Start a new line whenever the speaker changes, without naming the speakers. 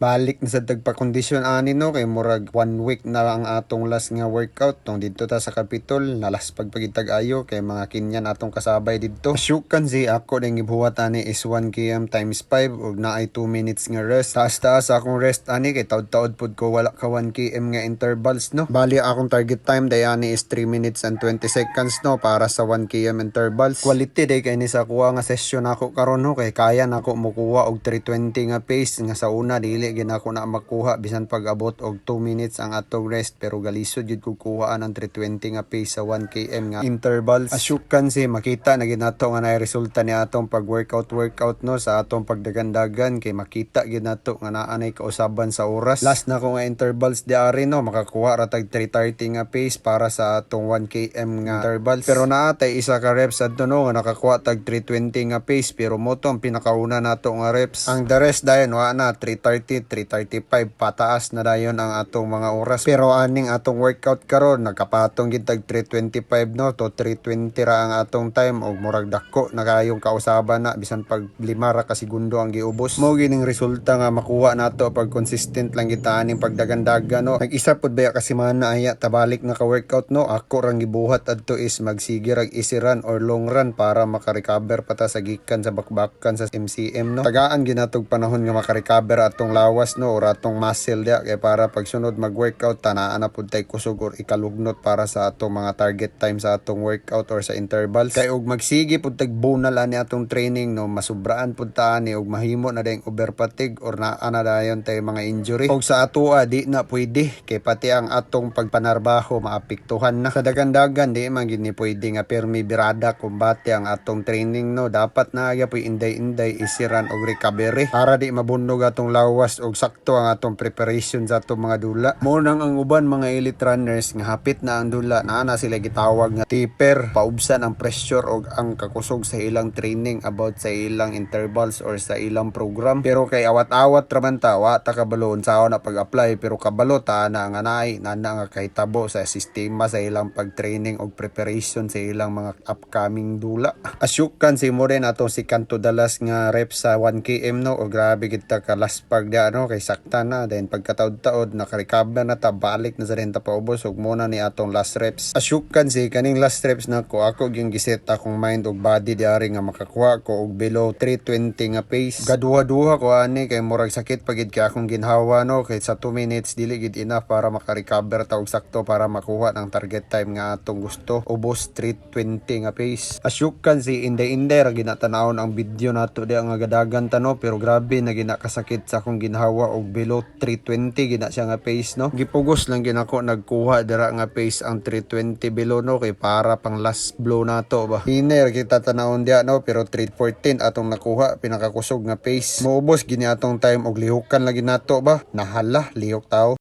Balik na sa tagpa-kondisyon ani no kay murag 1 week na ang atong last nga workout tong didto ta sa Capitol nalas pagpagitag ayo kay mga kinyan atong kasabay didto. Asyukan si ako ding gibuhat ani is 1 km times 5 ug naay 2 minutes nga rest. Taas akong rest ani kay taud-taud pud ko wala ka 1 km nga intervals no. Bali akong target time dayani is 3 minutes and 20 seconds no para sa 1 km intervals. Quality day kay ni sa kuha nga session ako karon no kay kaya nako mokuha og 320 nga pace nga sa una dili ginako na makuha bisan pag-abot og 2 minutes ang atong rest pero galisod jud ko kuhaan ang 320 nga pace sa 1 km nga intervals. Asyukan si makita na ginato nga naay resulta ni atong pag-workout no sa atong pagdagandagan kay makita ginato nga naanay kausaban sa oras. Last na ko nga intervals di ari no makakuha ra tag 330 nga pace para sa atong 1 km nga intervals. Pero naatay isa ka reps adto no nga nakakuha tag 320 nga pace pero mo to ang pinakauna nato nga reps. Ang the rest dayon wa na 330 335 pataas na dayon ang atong mga oras. Pero aning atong workout karon nagkapatong gid tag 325 no to 320 ra ang atong time og murag dako na kayong kausaban na bisan pag 5 ra ka segundo ang giubos. Mao gining resulta nga makuha nato pag consistent lang kita aning pagdagandaga no. Nag-isa pud baya ka semana aya tabalik na ka workout no. Ako rang gibuhat adto is magsige rag easy run or long run para makarecover pata sa gikan sa bakbakan sa MCM no. Tagaan ginatog panahon nga makarecover atong lawas no or atong muscle dia kay para pag sunod mag-workout tanaan na pud tay kusog or ikalugnot para sa atong mga target time sa atong workout or sa intervals. Kay og magsige pud tag bunal ani atong training no masubraan pud ta ani og mahimo na dayong over fatigue or naa na dayon tay mga injury. Og sa atoa di na pwede kay pati ang atong pagpanarbaho maapektuhan na. Sa dagandagan di man gid ni pwede nga permi birada kumbate ang atong training no. Dapat na gyapon inday-inday isiran og recovery para di mabunog atong lawas og sakto ang atong preparation sa atong mga dula. Mo nang ang uban mga elite runners nga hapit na ang dula naa na sila gitawag nga taper paubsan ang pressure og ang kakusog sa ilang training about sa ilang intervals or sa ilang program. Pero kay awat-awat ra man ta wa ta kabalo unsaon na pag-apply pero kabalo ta na nga naay nana nga kahitabo sa sistema sa ilang pag-training og preparation sa ilang mga upcoming dula. Asyukan si mo rin atong si Kanto Dalas nga reps sa 1 km no o grabe kita ka last pag dia no kay sakta na then pagkataod-taod naka-recover na ta balik na sa rin ta paubos ug muna ni atong last reps. Asyukan si kaning last reps na ko ako yung giset akong mind ug body diari nga makakuha ko og below 320 nga pace. Gaduha-duha ko ani kay murag sakit pagid kay akong ginhawa no kay sa 2 minutes dili gid enough para maka-recover ta og sakto para makuha ng target time nga atong gusto ubos 320 nga pace. Asyukan si inday-inday ra ginatanawon ang video nato di nga gadagan ta no pero grabe na ginakasakit sa akong ginhawa og below 320 gina siya nga pace no. Gipugos lang ginako nagkuha dira nga pace ang 320 below no kay para pang last blow nato ba. Hiner kita tanawon dia no pero 314 atong nakuha pinakakusog nga pace. Moubos gini atong time og lihukan lagi nato ba. Nahala lihok tao.